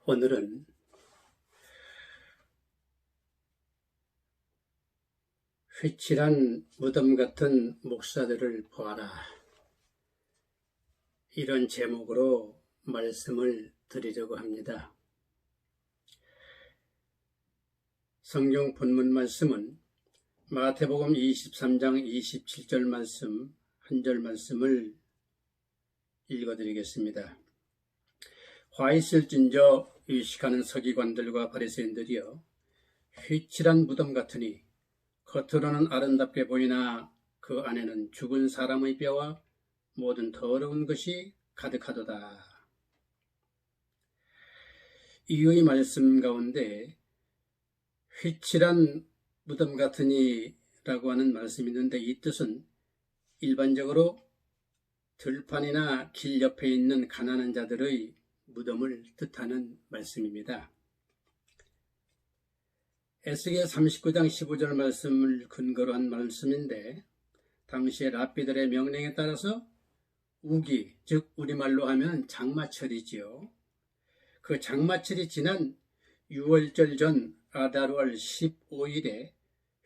오늘은 휘칠한 무덤 같은 목사들을 보아라, 이런 제목으로 말씀을 드리려고 합니다. 성경 본문 말씀은 마태복음 23장 27절 말씀, 한 절 말씀을 읽어드리겠습니다. 화 있을진저 의식하는 서기관들과 바리새인들이여, 휘칠한 무덤 같으니 겉으로는 아름답게 보이나 그 안에는 죽은 사람의 뼈와 모든 더러운 것이 가득하도다. 이의 말씀 가운데 휘칠한 무덤 같으니 라고 하는 말씀이 있는데, 이 뜻은 일반적으로 들판이나 길 옆에 있는 가난한 자들의 무덤을 뜻하는 말씀입니다. 에스겔 39장 15절 말씀을 근거로 한 말씀인데, 당시의 랍비들의 명령에 따라서 우기, 즉 우리말로 하면 장마철이지요. 그 장마철이 지난 6월절 전 아달월 15일에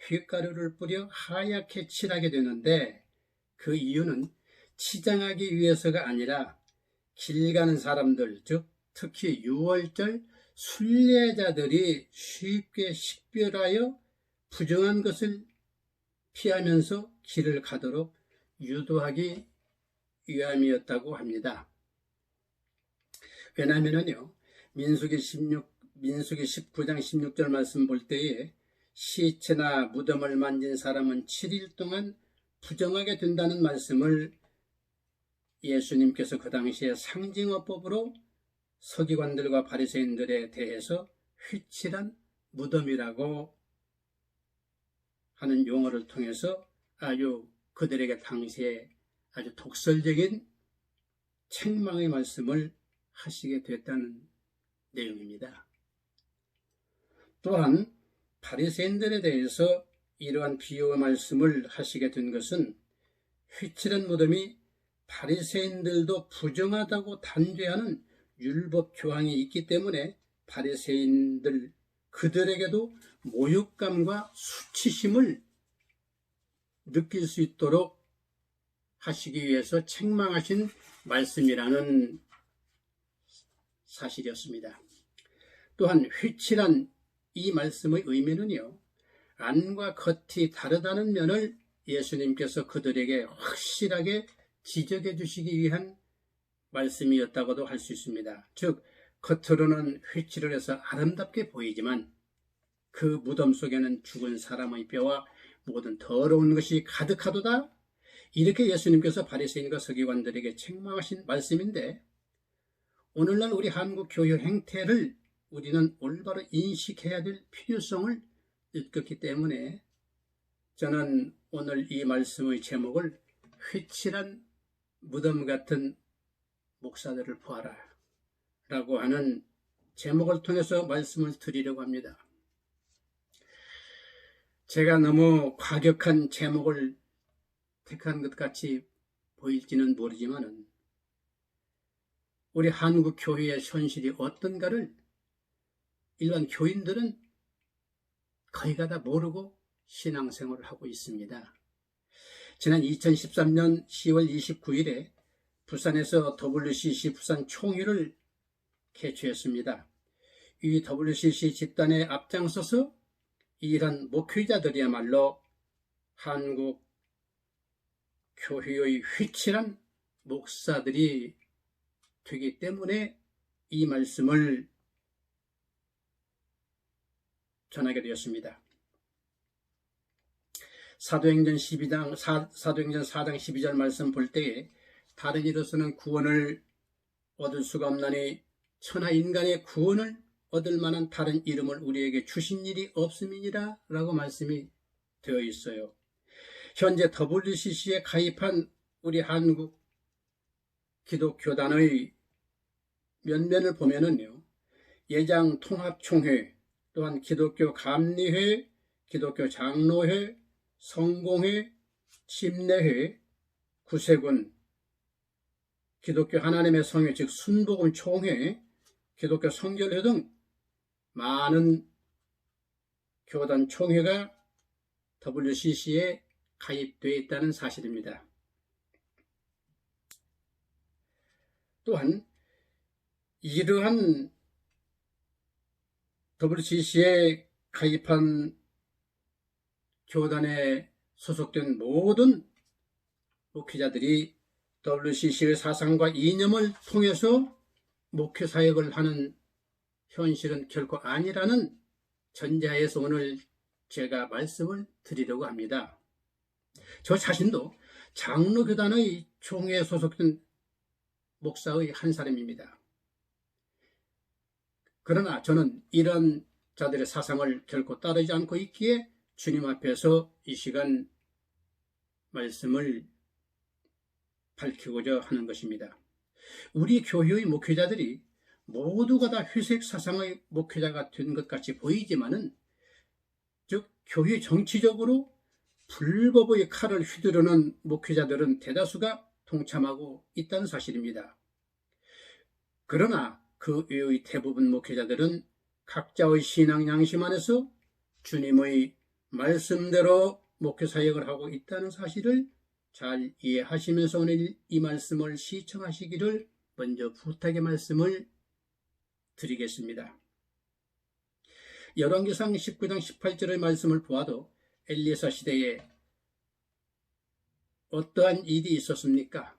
휘가루를 뿌려 하얗게 칠하게 되는데, 그 이유는 치장하기 위해서가 아니라 길 가는 사람들, 즉 특히 6월절 순례자들이 쉽게 식별하여 부정한 것을 피하면서 길을 가도록 유도하기 위함이었다고 합니다. 왜냐하면요, 민수기 19장 16절 말씀 볼 때에 시체나 무덤을 만진 사람은 7일 동안 부정하게 된다는 말씀을 예수님께서 그 당시에 상징어법으로 서기관들과 바리새인들에 대해서 휘칠한 무덤이라고 하는 용어를 통해서 아주 그들에게 당시에 아주 독설적인 책망의 말씀을 하시게 됐다는 내용입니다. 또한 바리새인들에 대해서 이러한 비유의 말씀을 하시게 된 것은 휘칠한 무덤이 바리새인들도 부정하다고 단죄하는 율법 조항이 있기 때문에 바리새인들 그들에게도 모욕감과 수치심을 느낄 수 있도록 하시기 위해서 책망하신 말씀이라는 사실이었습니다. 또한 휘칠한 이 말씀의 의미는요, 안과 겉이 다르다는 면을 예수님께서 그들에게 확실하게 지적해 주시기 위한 말씀이었다고도 할 수 있습니다. 즉, 겉으로는 휘칠을 해서 아름답게 보이지만 그 무덤 속에는 죽은 사람의 뼈와 모든 더러운 것이 가득하도다. 이렇게 예수님께서 바리새인과 서기관들에게 책망하신 말씀인데, 오늘날 우리 한국 교회 행태를 우리는 올바로 인식해야 될 필요성을 느꼈기 때문에 저는 오늘 이 말씀의 제목을 휘칠한 무덤 같은 목사들을 보아라 라고 하는 제목을 통해서 말씀을 드리려고 합니다. 제가 너무 과격한 제목을 택한 것 같이 보일지는 모르지만 우리 한국 교회의 현실이 어떤가를 일반 교인들은 거의 다 모르고 신앙생활을 하고 있습니다. 지난 2013년 10월 29일에 부산에서 WCC 부산 총회를 개최했습니다. 이 WCC 집단에 앞장서서 이러한 목회자들이야말로 한국 교회의 휘칠한 목사들이 되기 때문에 이 말씀을 전하게 되었습니다. 사도행전 4장 12절 말씀 볼 때에 다른 이로서는 구원을 얻을 수가 없나니 천하 인간의 구원을 얻을 만한 다른 이름을 우리에게 주신 일이 없음이니라 라고 말씀이 되어 있어요. 현재 WCC에 가입한 우리 한국 기독교단의 면면을 보면은요, 예장 통합총회, 또한 기독교 감리회, 기독교 장로회, 성공회, 침례회, 구세군, 기독교 하나님의 성회, 즉 순복음 총회, 기독교 성결회 등 많은 교단 총회가 WCC에 가입되어 있다는 사실입니다. 또한 이러한 WCC에 가입한 교단에 소속된 모든 목회자들이 WCC의 사상과 이념을 통해서 목회 사역을 하는 현실은 결코 아니라는 전제하에서 오늘 제가 말씀을 드리려고 합니다. 저 자신도 장로교단의 총회에 소속된 목사의 한 사람입니다. 그러나 저는 이런 자들의 사상을 결코 따르지 않고 있기에 주님 앞에서 이 시간 말씀을 밝히고자 하는 것입니다. 우리 교회의 목회자들이 모두가 다 회색 사상의 목회자가 된 것 같이 보이지만은, 즉 교회 정치적으로 불법의 칼을 휘두르는 목회자들은 대다수가 동참하고 있다는 사실입니다. 그러나 그 외의 대부분 목회자들은 각자의 신앙 양심 안에서 주님의 말씀대로 목회 사역을 하고 있다는 사실을 잘 이해하시면서 오늘 이 말씀을 시청하시기를 먼저 부탁의 말씀을 드리겠습니다. 열왕기상 19장 18절의 말씀을 보아도 엘리사 시대에 어떠한 일이 있었습니까?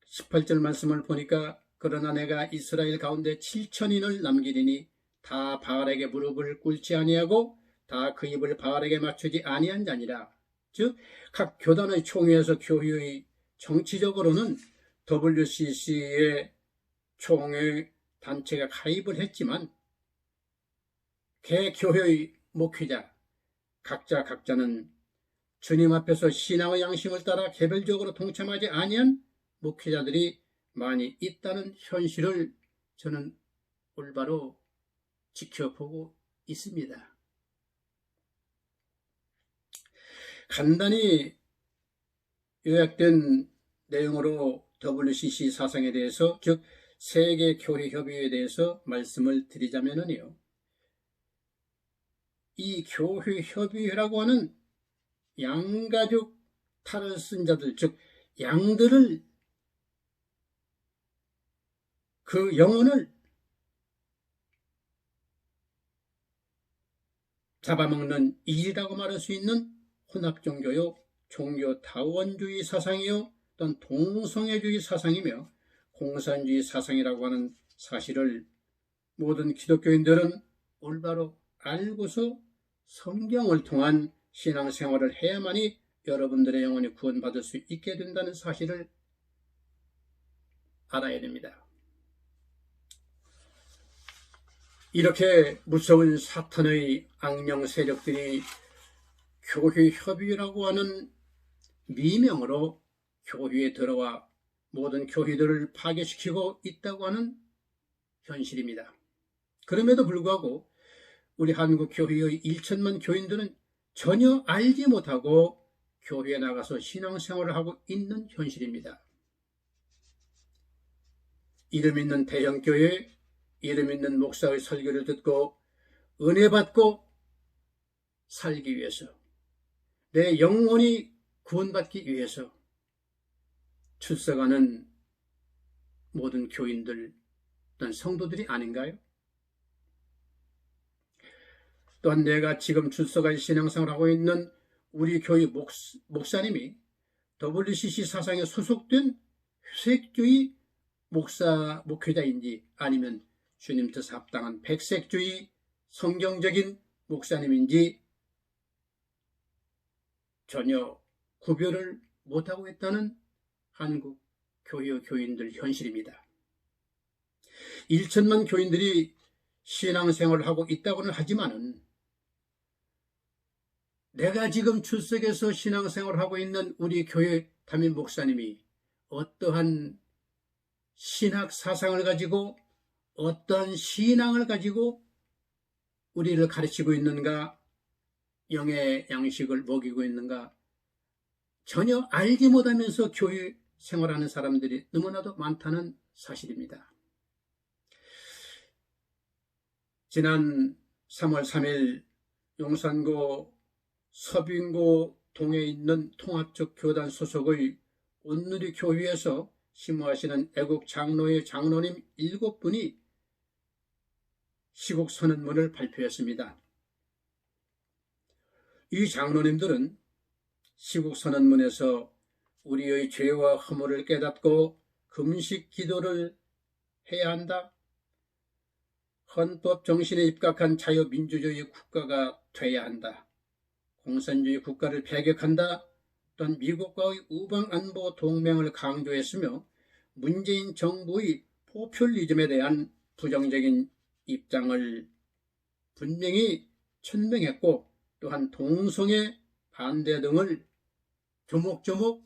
18절 말씀을 보니까 그러나 내가 이스라엘 가운데 7천인을 남기리니 다 바알에게 무릎을 꿇지 아니하고 다 그 입을 바알에게 맞추지 아니한 자니라. 즉 각 교단의 총회에서 교회의 정치적으로는 WCC의 총회 단체가 가입을 했지만 개교회의 목회자 각자는 주님 앞에서 신앙의 양심을 따라 개별적으로 동참하지 아니한 목회자들이 많이 있다는 현실을 저는 올바로 지켜보고 있습니다. 간단히 요약된 내용으로 WCC 사상에 대해서, 즉 세계교회협의회에 대해서 말씀을 드리자면요, 이 교회협의회라고 하는 양가죽 탈을 쓴 자들, 즉 양들을, 그 영혼을 잡아먹는 일이라고 말할 수 있는 혼합종교요, 종교다원주의 사상이요, 또한 동성애주의 사상이며 공산주의 사상이라고 하는 사실을 모든 기독교인들은 올바로 알고서 성경을 통한 신앙생활을 해야만이 여러분들의 영혼이 구원받을 수 있게 된다는 사실을 알아야 됩니다. 이렇게 무서운 사탄의 악령 세력들이 교회협의회라고 하는 미명으로 교회에 들어와 모든 교회들을 파괴시키고 있다고 하는 현실입니다. 그럼에도 불구하고 우리 한국 교회의 1천만 교인들은 전혀 알지 못하고 교회에 나가서 신앙생활을 하고 있는 현실입니다. 이름 있는 대형교회, 이름 있는 목사의 설교를 듣고 은혜 받고 살기 위해서, 내 영혼이 구원받기 위해서 출석하는 모든 교인들 또는 성도들이 아닌가요? 또한 내가 지금 출석할 신앙생활을 하고 있는 우리 교회 목사님이 WCC 사상에 소속된 회색주의 목회자인지 아니면 주님 뜻 합당한 백색주의 성경적인 목사님인지 전혀 구별을 못하고 있다는 한국 교회 교인들 현실입니다. 1천만 교인들이 신앙생활을 하고 있다고는 하지만은 내가 지금 출석해서 신앙생활을 하고 있는 우리 교회 담임 목사님이 어떠한 신학 사상을 가지고 어떠한 신앙을 가지고 우리를 가르치고 있는가, 영의 양식을 먹이고 있는가 전혀 알지 못하면서 교회 생활하는 사람들이 너무나도 많다는 사실입니다. 지난 3월 3일 용산구 서빙고 동에 있는 통합적 교단 소속의 온누리교회에서 심호하시는 애국 장로회 장로님 7분이 시국 선언문을 발표했습니다. 이 장로님들은 시국 선언문에서 우리의 죄와 허물을 깨닫고 금식 기도를 해야 한다. 헌법 정신에 입각한 자유민주주의 국가가 돼야 한다. 공산주의 국가를 배격한다. 또한 미국과의 우방안보 동맹을 강조했으며 문재인 정부의 포퓰리즘에 대한 부정적인 입장을 분명히 천명했고 또한 동성애 반대 등을 조목조목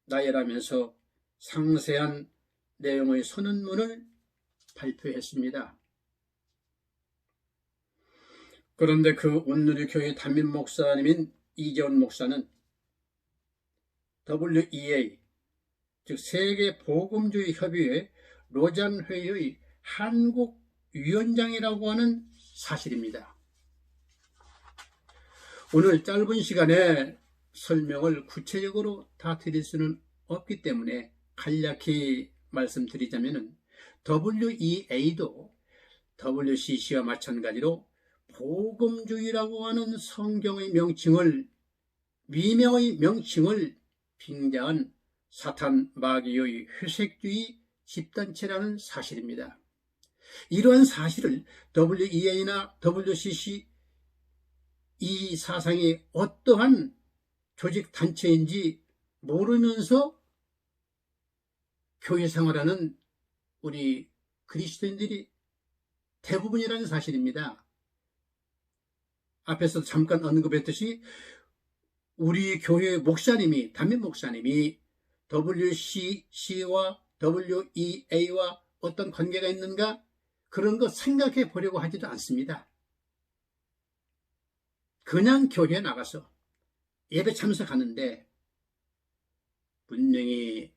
나열하면서 상세한 내용의 선언문을 발표했습니다. 그런데 그 온누리교회 담임 목사님인 이재원 목사는 WEA, 즉 세계복음주의협의회 로잔회의 한국위원장이라고 하는 사실입니다. 오늘 짧은 시간에 설명을 구체적으로 다 드릴 수는 없기 때문에 간략히 말씀드리자면 WEA도 WCC와 마찬가지로 복음주의라고 하는 성경의 명칭을 미명의 명칭을 빙자한 사탄 마귀의 회색주의 집단체라는 사실입니다. 이러한 사실을 WEA나 WCC 이 사상이 어떠한 조직 단체인지 모르면서 교회 생활하는 우리 그리스도인들이 대부분이라는 사실입니다. 앞에서 잠깐 언급했듯이 우리 교회 목사님이, 담임 목사님이 WCC와 WEA와 어떤 관계가 있는가 그런 거 생각해 보려고 하지도 않습니다. 그냥 교회에 나가서 예배 참석하는데 분명히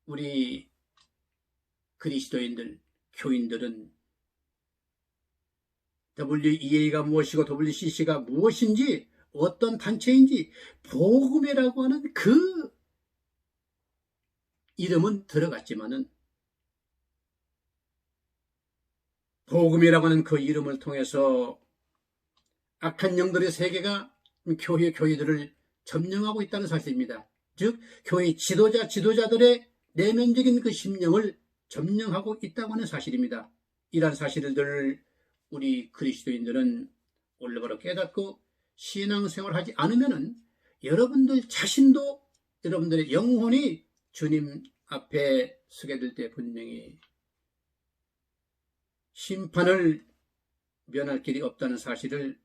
우리 그리스도인들, 교인들은 WEA가 무엇이고 WCC가 무엇인지 어떤 단체인지 복음이라고 하는 그 이름은 들어갔지만은 복음이라고 하는 그 이름을 통해서 악한 영들의 세계가 교회들을 점령하고 있다는 사실입니다. 즉 교회 지도자들의 내면적인 그 심령을 점령하고 있다고 하는 사실입니다. 이러한 사실들을 우리 그리스도인들은 올바로 깨닫고 신앙생활하지 않으면은 여러분들 자신도 여러분들의 영혼이 주님 앞에 서게 될 때 분명히 심판을 면할 길이 없다는 사실을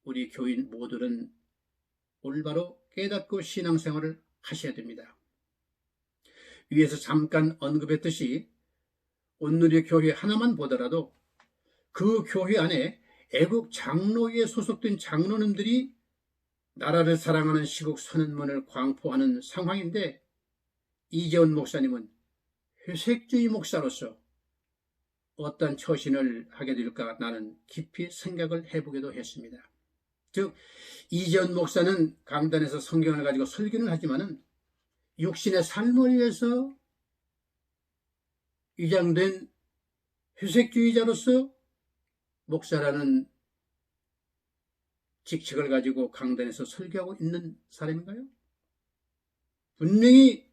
우리 교인 모두는 올바로 깨닫고 신앙생활을 하셔야 됩니다. 위에서 잠깐 언급했듯이 온누리 교회 하나만 보더라도 그 교회 안에 애국 장로회에 소속된 장로님들이 나라를 사랑하는 시국 선언문을 광포하는 상황인데 이재원 목사님은 회색주의 목사로서 어떤 처신을 하게 될까 나는 깊이 생각을 해보기도 했습니다. 즉 이재원 목사는 강단에서 성경을 가지고 설교를 하지만은 육신의 삶을 위해서 위장된 회색주의자로서 목사라는 직책을 가지고 강단에서 설교하고 있는 사람인가요? 분명히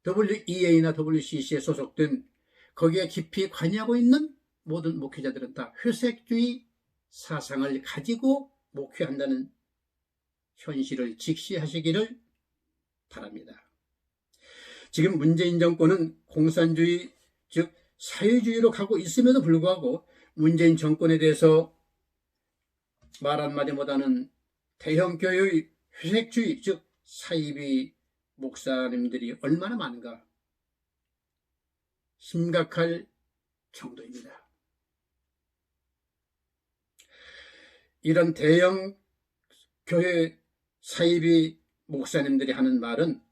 WEA나 WCC에 소속된 거기에 깊이 관여하고 있는 모든 목회자들은 다 회색주의 사상을 가지고 목회한다는 현실을 직시하시기를 바랍니다. 지금 문재인 정권은 공산주의 즉 사회주의로 가고 있음에도 불구하고 문재인 정권에 대해서 말 한마디 못하는 대형교회의 회색주의 즉 사이비 목사님들이 얼마나 많은가 심각할 정도입니다. 이런 대형 교회 사이비 목사님들이 하는 말은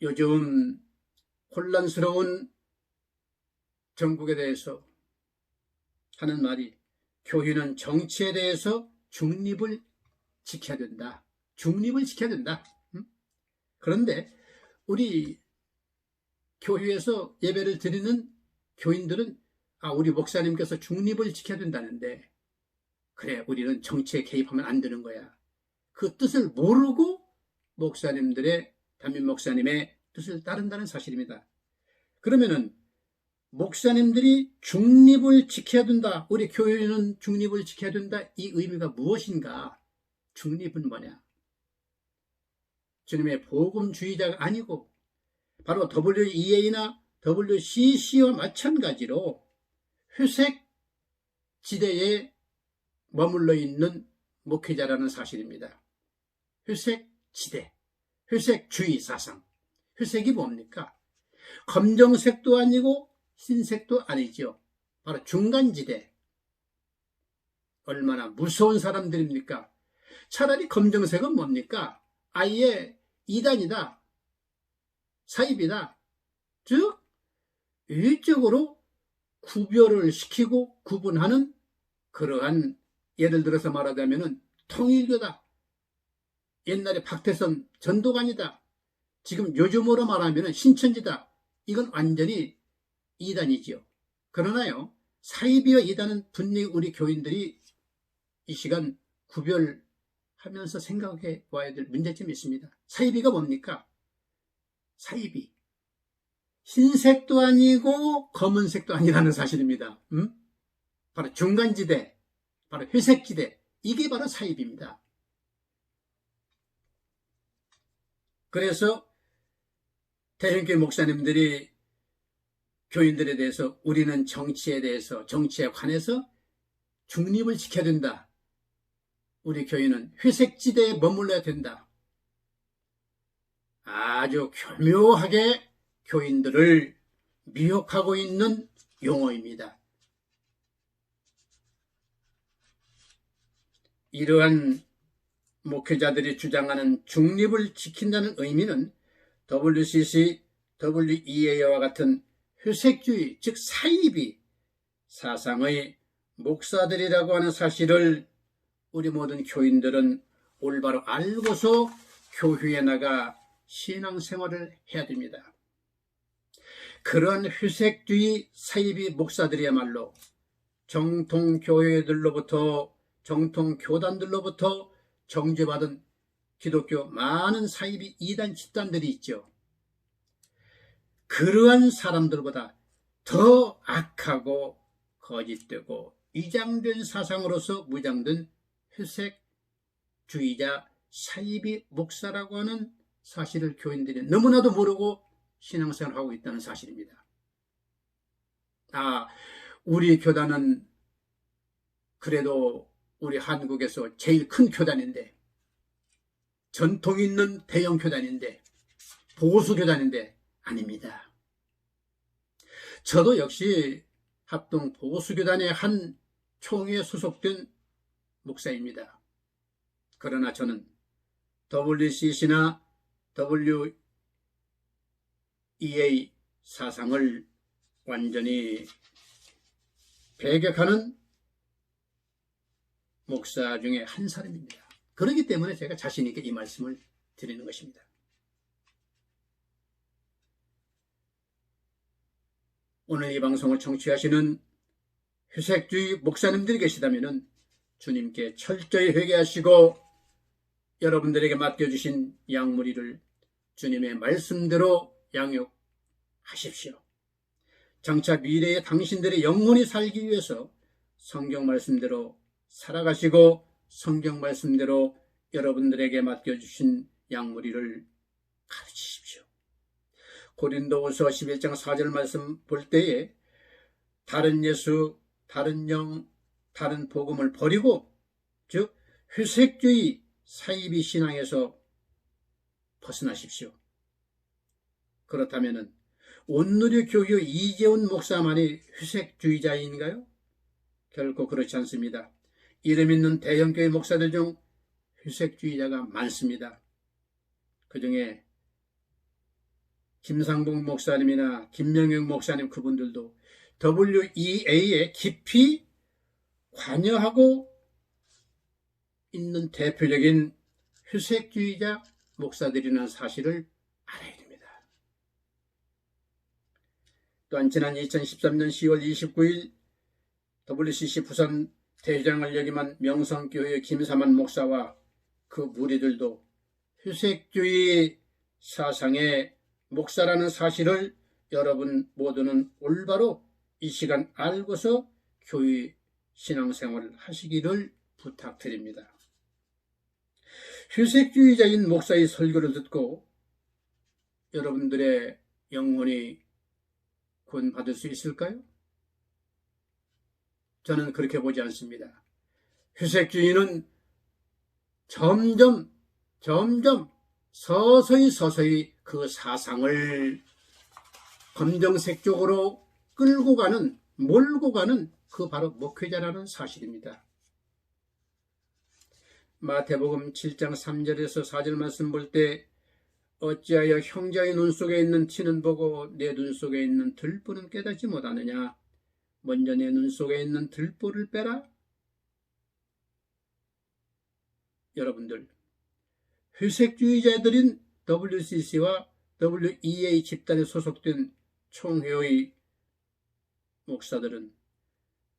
요즘 혼란스러운 정국에 대해서 하는 말이 교회는 정치에 대해서 중립을 지켜야 된다. 중립을 지켜야 된다. 그런데 우리 교회에서 예배를 드리는 교인들은 우리 목사님께서 중립을 지켜야 된다는데 그래 우리는 정치에 개입하면 안 되는 거야. 그 뜻을 모르고 담임 목사님의 뜻을 따른다는 사실입니다. 그러면은 목사님들이 중립을 지켜야 된다. 우리 교회는 중립을 지켜야 된다. 이 의미가 무엇인가? 중립은 뭐냐? 주님의 복음주의자가 아니고 바로 WEA나 WCC와 마찬가지로 회색 지대에 머물러 있는 목회자라는 사실입니다. 회색 지대, 회색주의 사상. 회색이 뭡니까? 검정색도 아니고 흰색도 아니죠. 바로 중간지대. 얼마나 무서운 사람들입니까? 차라리 검정색은 뭡니까? 아예 이단이다. 사입이다. 즉 일적으로 구별을 시키고 구분하는 그러한 예를 들어서 말하자면 통일교다. 옛날에 박태선 전도관이다. 지금 요즘으로 말하면 신천지다. 이건 완전히 이단이지요. 그러나요, 사이비와 이단은 분명히 우리 교인들이 이 시간 구별하면서 생각해 봐야 될 문제점이 있습니다. 사이비가 뭡니까? 사이비. 흰색도 아니고 검은색도 아니라는 사실입니다. 바로 중간지대, 바로 회색지대. 이게 바로 사이비입니다. 그래서 대형교회 목사님들이 교인들에 대해서 우리는 정치에 관해서 중립을 지켜야 된다. 우리 교인은 회색지대에 머물러야 된다. 아주 교묘하게 교인들을 미혹하고 있는 용어입니다. 이러한 목회자들이 주장하는 중립을 지킨다는 의미는 WCC, WEA와 같은 회색주의, 즉 사이비 사상의 목사들이라고 하는 사실을 우리 모든 교인들은 올바로 알고서 교회에 나가 신앙생활을 해야 됩니다. 그런 회색주의 사이비 목사들이야말로 정통교회들로부터 정통교단들로부터 정죄받은 기독교 많은 사이비 이단 집단들이 있죠. 그러한 사람들보다 더 악하고 거짓되고 위장된 사상으로서 무장된 회색주의자 사이비 목사라고 하는 사실을 교인들이 너무나도 모르고 신앙생활을 하고 있다는 사실입니다. 우리 교단은 그래도 우리 한국에서 제일 큰 교단인데, 전통 있는 대형 교단인데, 보수 교단인데 아닙니다. 저도 역시 합동 보수교단의 한 총회에 소속된 목사입니다. 그러나 저는 WCC나 WEA 사상을 완전히 배격하는 목사 중에 한 사람입니다. 그렇기 때문에 제가 자신 있게 이 말씀을 드리는 것입니다. 오늘 이 방송을 청취하시는 회색주의 목사님들이 계시다면 주님께 철저히 회개하시고 여러분들에게 맡겨주신 양무리를 주님의 말씀대로 양육하십시오. 장차 미래의 당신들의 영혼이 살기 위해서 성경 말씀대로 살아가시고 성경 말씀대로 여러분들에게 맡겨주신 양무리를 가르치십시오. 고린도후서 11장 4절 말씀 볼 때에 다른 예수, 다른 영, 다른 복음을 버리고, 즉 회색주의 사이비 신앙에서 벗어나십시오. 그렇다면 온누리 교회 이재훈 목사만이 회색주의자인가요? 결코 그렇지 않습니다. 이름 있는 대형교회 목사들 중 회색주의자가 많습니다. 그 중에 김상봉 목사님이나 김명영 목사님 그분들도 WEA에 깊이 관여하고 있는 대표적인 휴색주의자 목사들이라는 사실을 알아야 됩니다. 또한 지난 2013년 10월 29일 WCC 부산 대회장을 역임한 명성교회 김사만 목사와 그 무리들도 휴색주의 사상의 목사라는 사실을 여러분 모두는 올바로 이 시간 알고서 교회 신앙생활을 하시기를 부탁드립니다. 휴색주의자인 목사의 설교를 듣고 여러분들의 영혼이 구원받을 수 있을까요? 저는 그렇게 보지 않습니다. 휴색주의는 점점 서서히 그 사상을 검정색 쪽으로 끌고 가는, 몰고 가는 그 바로 목회자라는 사실입니다. 마태복음 7장 3절에서 4절 말씀 볼 때 어찌하여 형제의 눈 속에 있는 티는 보고 내 눈 속에 있는 들보는 깨닫지 못하느냐. 먼저 내 눈 속에 있는 들보를 빼라. 여러분들, 휴색주의자들인 WCC와 WEA 집단에 소속된 총회의 목사들은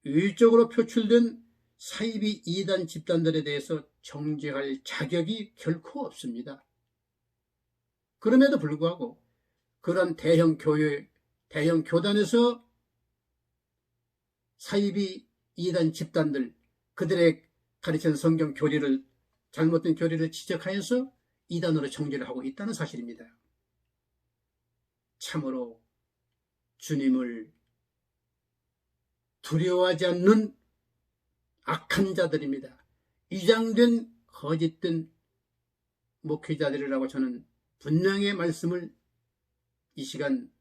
유일적으로 표출된 사이비 이단 집단들에 대해서 정죄할 자격이 결코 없습니다. 그럼에도 불구하고 그런 대형 교회, 대형 교단에서 사이비 이단 집단들, 그들의 가르치는 성경 교리를, 잘못된 교리를 지적하여서 이단으로 정죄를 하고 있다는 사실입니다. 참으로 주님을 두려워하지 않는 악한 자들입니다. 위장된 거짓된 목회자들이라고 저는 분명히 말씀을 이 시간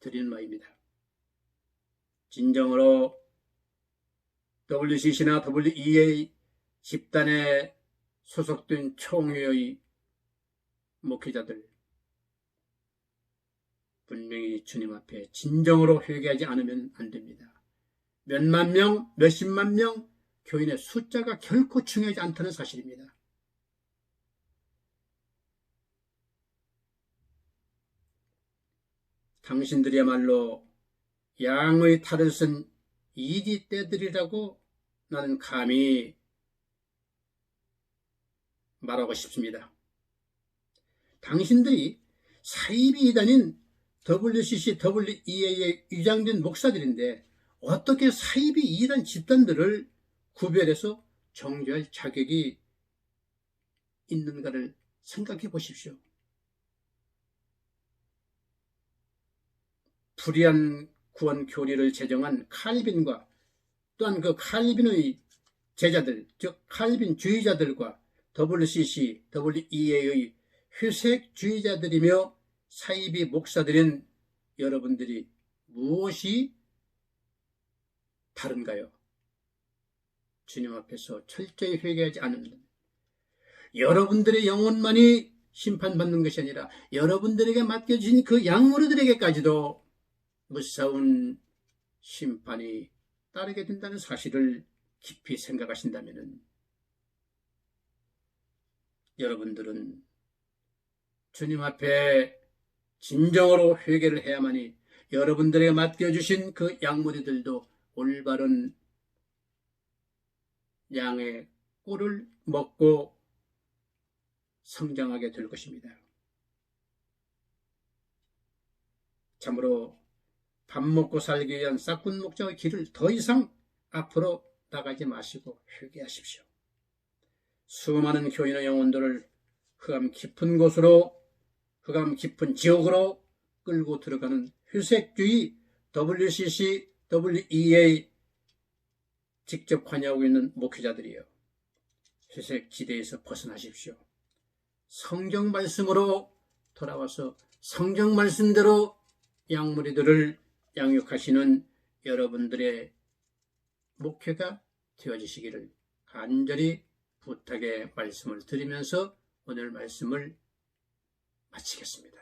드리는 바입니다. 진정으로 WCC나 WEA 집단에 소속된 총회의 목회자들, 분명히 주님 앞에 진정으로 회개하지 않으면 안 됩니다. 몇만 명, 몇십만 명 교인의 숫자가 결코 중요하지 않다는 사실입니다. 당신들이야말로 양의 탈을 쓴 이디 떼들이라고 나는 감히 말하고 싶습니다. 당신들이 사이비 이단인 WCC, WEA의 위장된 목사들인데 어떻게 사이비 이단 집단들을 구별해서 정죄할 자격이 있는가를 생각해 보십시오. 불의한 구원 교리를 제정한 칼빈과 또한 그 칼빈의 제자들, 즉 칼빈주의자들과 WCC, WEA의 휴색주의자들이며 사이비 목사들인 여러분들이 무엇이 다른가요? 주님 앞에서 철저히 회개하지 않으면 여러분들의 영혼만이 심판받는 것이 아니라 여러분들에게 맡겨주신 그 양무리들에게까지도 무서운 심판이 따르게 된다는 사실을 깊이 생각하신다면 여러분들은 주님 앞에 진정으로 회개를 해야만이 여러분들에게 맡겨주신 그 양무리들도 올바른 양의 꿀을 먹고 성장하게 될 것입니다. 참으로 밥 먹고 살기 위한 싹군 목자의 길을 더 이상 앞으로 나가지 마시고 회개하십시오. 수많은 교인의 영혼들을 흑암 깊은 곳으로, 흑암 깊은 지옥으로 끌고 들어가는 휴색주의 WCC, WEA 직접 관여하고 있는 목회자들이요, 휴색지대에서 벗어나십시오. 성경 말씀으로 돌아와서 성경 말씀대로 양무리들을 양육하시는 여러분들의 목회가 되어지시기를 간절히 부탁의 말씀을 드리면서 오늘 말씀을 마치겠습니다.